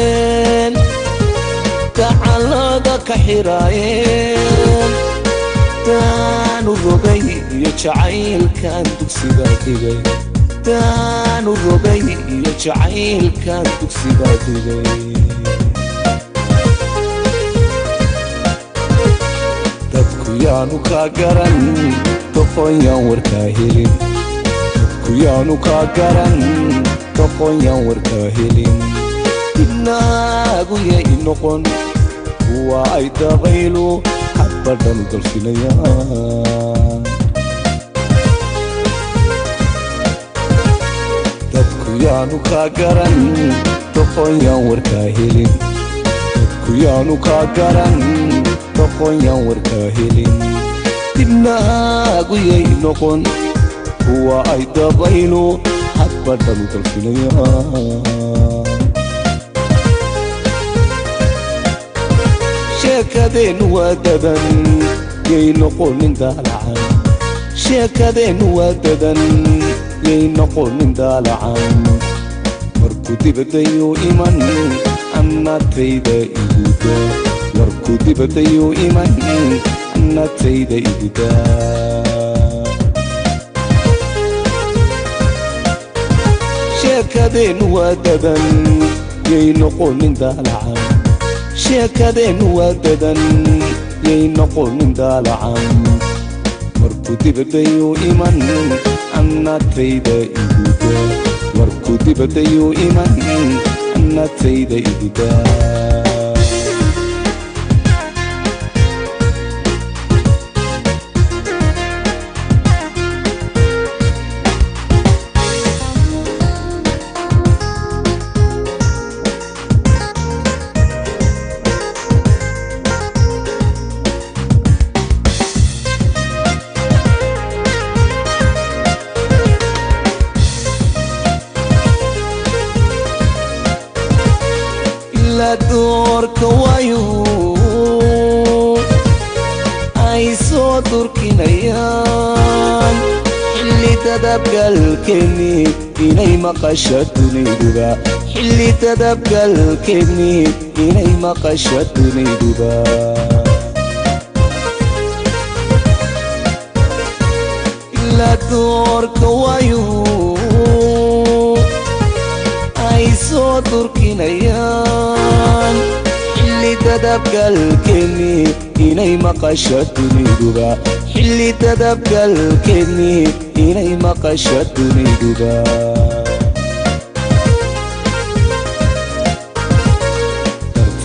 dacallada ka xiraayeen daanu rogay iyo jacaylkan dugsiga dhigay daanu rogay iyo jacaylkan dugsiga dhigay dadku yaanu kaa garan doqonyaan warkaa helin dadku yaanu kaa garan doqonyaan warkaa helin inaagu yay noqon kuwa ay dabaylu حبدن دلفينيان dadku yaanu kaa garan doqonyaan warkaa helin dadku yaanu kaa garan doqonyaan warkaa helin dibnaagu yay noqon kuwa ay dabaylu حبدن دلفينيان sheekadeen waa dadan yay noqonin daalacan sheekadeen waa dadan yay noqonin daalacan markuu dibadayuu iman annatayda iguda markuu dibadayuu iman annatayda iguda sheekadeen waa dadan yay noqonin daalacan sheekadeen waa dadan yay noqonin daalacan markuu dibadayuu iman annatayda iguda markuu dibadayuu iman annatayda iguda doorka waayo ay soo durkinayaan xilli dadabgalkeeni inay maqasho dunayduba xilli dadabgalkeeni inay maqasho dunayduba ilaa doorka waayo ay soo durkinayaan xilli dadabgalkeeni inay maqasho dunayduba xilli dadabgalkeeni inay maqasho dunayduba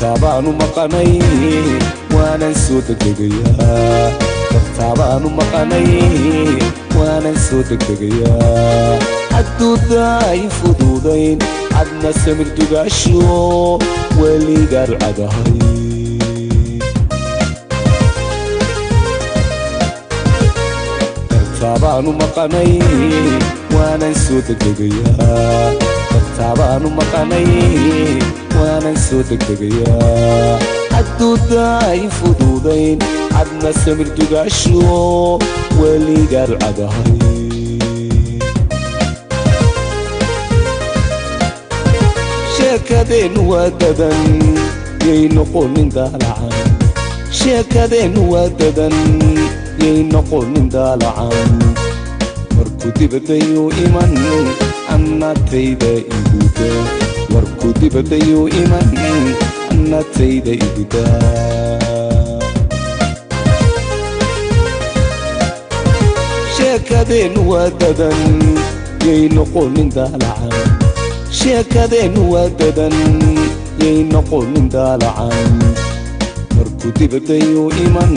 dartaabaanu maqanay waanan soo degdegayaa dartaabaanu maqanay waanan soo degdegayaa adduuday fududayn adna samir dugaasho weligaa rucadahay dartaabaanu maqanay waanan soo degdegayaa dartaabaanu maqanay waanan soo degdegayaa adduuday fududayn adna samir dugaasho weligaa rucadahay sheekadeennu waa dadan yay noqonin daalacan sheekadeennu waa dadan yay noqonin daalacan warku dibadayuu iman annatayda iguda warku dibadayuu iman annatayda iguda sheekadeennu waa dadan yay noqonin daalacan sheekadeennu waa dadan yay noqonin daalacan warku dibadayuu iman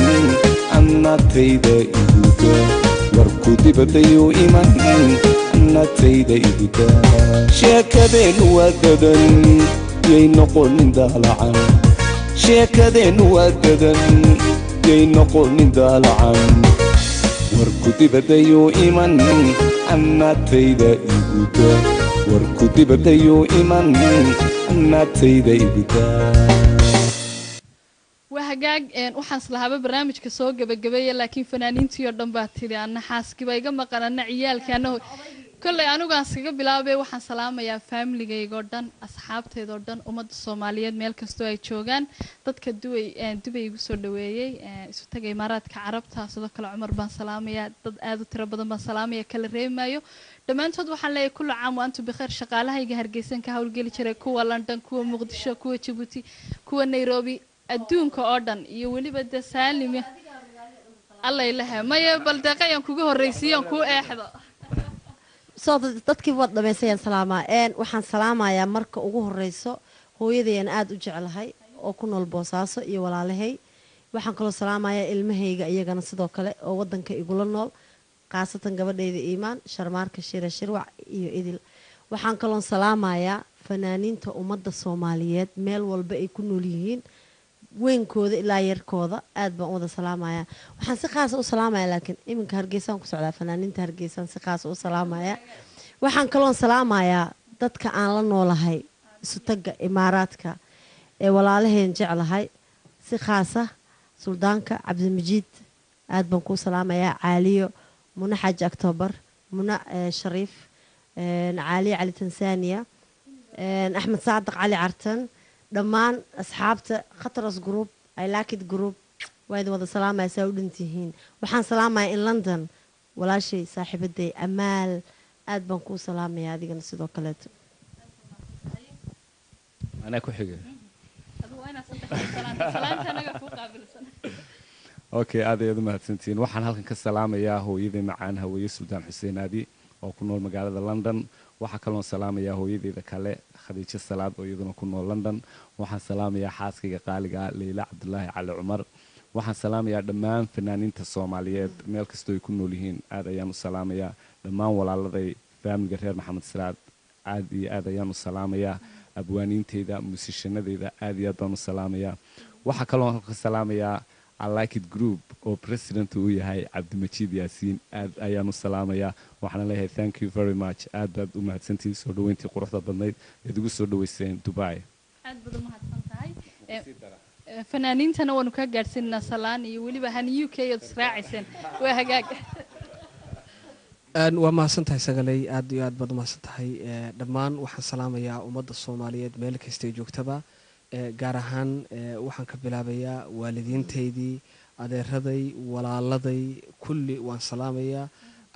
annatayda iguda warku dibadayuu iman annatayda iguda sheekadeennu waa dadan yay noqonin daalacan sheekadeennu waa dadan yay noqonin daalacan warku dibadayuu iman annatayda iguda warku dibadayuu iman annatayda iguda وهجاج وحصل هذا برنامج كسوق بجبية لكن فنانين تيردن بعتلي أنا حاس كبا يجمع قرنا عيال كانوا كل أنا قاس كجا بلعبة وحصلام يا فاميلي جاي جوردن أصحاب تيردن أمد الصوماليات ميل كستوي تشوجان تذكر دوي يقصر دوي ستجي مرات كعرب تصدق العمر بن سلامية ضد هذا ترى بدن بن سلامية كل ريم مايو لما أنت تروح على كل عام وأنتم بخير شغالة هيجي هرجيسن كهول جيل شري كوا لندن كوا مقدشة كوا جيبوتي كوا نيروبي adduunka oo dhan iyo waliba dasaalimi Allah ilaahay maya bal deeqayan kugu horeysiyan ku eexdo soo dadkii wad dhameysayaan salaama waxaan salaamayaa marka ugu horeyso hooyadeen aad u jecelahay oo ku nool Boosaaso iyo walaalahay waxaan kaloo salaamayaa ilmahayga iyagana sidoo kale oo wadanka igula nool qaasatan gabadhayda Iimaan Sharmaarka Shira Shirwac iyo Idil waxaan kaloo salaamayaa fanaaniinta ummadda Soomaaliyeed meel walba ay ku nool yihiin وينكوذا إلا يركوذا أدب أوذا سلامايا وحن سقاس وسلامايا لكن إمك هرجيسان كسر فنانين تهرجيسان سقاس وسلامايا وحن كلون سلامايا دتك عن لنا ولا هاي ستجا إماراتك ولا لهين جعل هاي سقاسة سلطانك عبد المجيد أدب نكو سلامايا عاليو من حج أكتوبر من شريف علي علي تنسانية أحمد صادق علي عرتن دمان أصحابته خطرس جروب I like it جروب وايد وضع سلامة يساود انتهين وحان سلامة in لندن ولا شيء صاحب الدي أمال أد بنكو سلامة يا هذه جنسي دوكلت أنا كحجة أوكي هذا يدوم هالسنتين وحن هالكن كسلامة يا هو يذي معانا هو يسودان حسين هذه أو كنول مقالة لندن waxaa kaloo salaamaya hooyadeeda kale Khadiija Salaad oo iyaduna ku nool London waxaan salaamayaa xaaskayga qaaliga Leila Cabdullaahi Cali Cumar waxaan salaamayaa dhammaan fanaaniinta Soomaaliyeed meel kasta ay ku nool yihiin aad ayaan u salaamayaa dhammaan walaaladay faamilka reer Maxamed Salaad aad iyo aad ayaan u salaamayaa abwaaniinteyda musishanadeyda aad iyo aad baan u salaamayaa waxaa kaloo ka salaamayaa I like it group oo president uu yahay Cabdimajid Yaasiin aad ayaan u salaamayaa waxaan leeyahay thank you very much aad baad u mahadsantihiin soo dhaweyntii quruxda badnayd ee ugu soo dhaweyseen Dubai aad baad u mahadsantahay fanaaniintana waanu ka gaarsiinaa salaan iyo waliba han UK oo israacisan waa hagaag waa mahadsantahay sagalay aad iyo aad baad u mahadsantahay dhammaan waxaan salaamayaa ummadda Soomaaliyeed meel kasta ay joogtaba gaar ahaan waxaan ka bilaabayaa waalidiinteydii adeeraday walaaladay kulli waan salaamayaa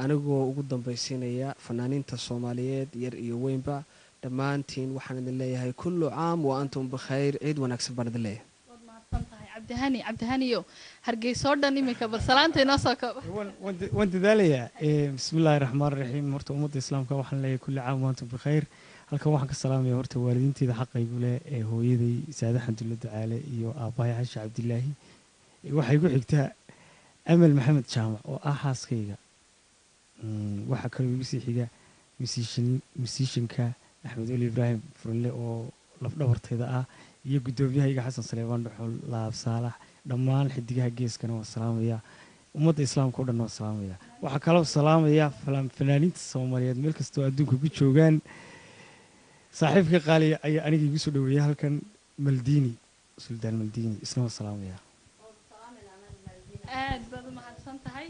anigoo ugu dambaysiinaya fanaaniinta Soomaaliyeed yar iyo weynba dhammaantiin waxaan idin leeyahay kullu caam wa antum bikhayr ciid wanaagsan baan idin leeyahay waad mahadsantahay cabdihaniyo hargeyso dhan imika bal salaanta inoo soo koob waan dadaalayaa bismillaahi raxmaani raxiim horta ummadda islaamka waxaan leeyahay kullu caam wa antum bikhayr halkan waxaan ka salaamaya horta waalidiinteeda xaqaygu leh ee hooyaday saade xandulle ducaale iyo aabbahay xashi cabdilaahi waxay ku xigtaa amal maxamed jaamac oo ah xaaskayga waxaa kaloo igu sii xiga masiishanka axmed oli ibraahim furle oo lafdhabarteeda ah iyo guddoomiyahayga xasan saleebaan dhuxul laab saalax dhammaan xidigaha geeskana waa salaamaya ummadda islaamka o dhan waa salaamaya waxaa kaloo salaamaya fanaaniinta soomaaliyeed meel kastoo adduunka ku joogaan saaxiibka qaaliya ayaa aniga igu soo dhaweeyay halkan maldiini suldaan maldiini isna waa salaamaya aad baad u mahadsan tahay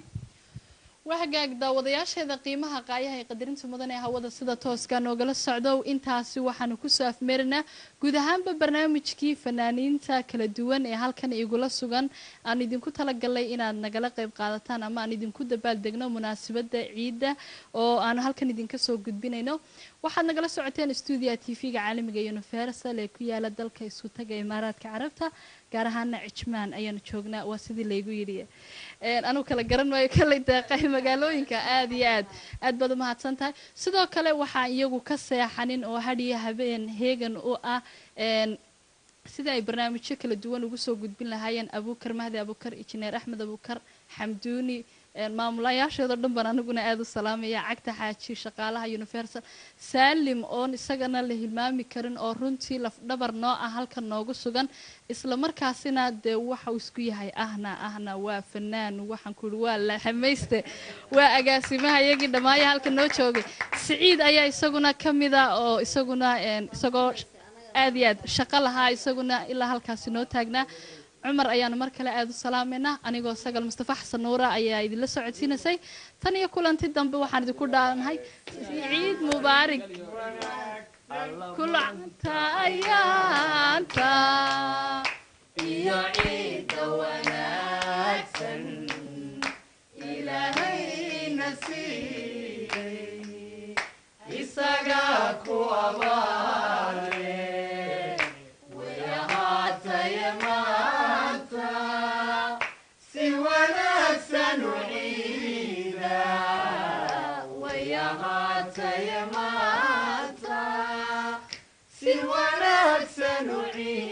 wahagaag daawadayaasheeda qiimaha qaayaha ee qadarinta mudan ee hawada sida tooska noogala socdo intaasi waxaanu kusoo afmeerinaa guud ahaanba barnaamijkii fanaaniinta kala duwan ee halkan igula sugan aan idinku talagalay inaad nagala qayb qaadataan ama aan idinku dabaaldegno munaasabada ciidda oo aan halkan idinka soo gudbinayno waxaad nagala socoteen stuudiga tv-ga caalamiga universal ee ku yaala dalka isku taga imaaraadka carabta gaar ahaana cijmaan ayaanu joognaa waa sidii laygu yidhi anugu kala garan maayo kalay deeqay magaalooyinka aad iyo aad baad u mahadsan tahay sidoo kale waxaan iyagu ka seexanin oo hadhiyo habeen heegan u ah sida ay barnaamijyo kala duwan ugu soo gudbin lahaayeen abuukar mahdi abuukar injineer axmed abuukar xamduuni maamulayaasheedoo dhan baan aniguna aada u salaamaya cagta xaaji shaqaalaha universal saalim oon isagana la hilmaami karin oo runtii lafdhabar noo ah halkan noogu sugan isla markaasina dee waxau isku yahay ahna waa fanaan waxaan ku yidhi waa laxamayste waa agaasimaha iyagii dhammaaya halkan noo joogay siciid ayaa isaguna ka mida oo isaguna isagoo aad iyo aad shaqo lahaa isaguna ilaa halkaasi noo taagnaa cumar ayaanu mar kale aada u salaameynaa anigoo sagal mustafa xasan nuura ayaa idinla socodsiinaysay tan iyo kulanti dambe waxaan idinku dhaanahay ciid mubaarig kulanta ayaanta iyo ciidda wanaagsan ilaahayna siiyey isaga ku abaale way ahaataye maanta si wanaagsan u ciida way ahaataye maanta si wanaagsan u ciida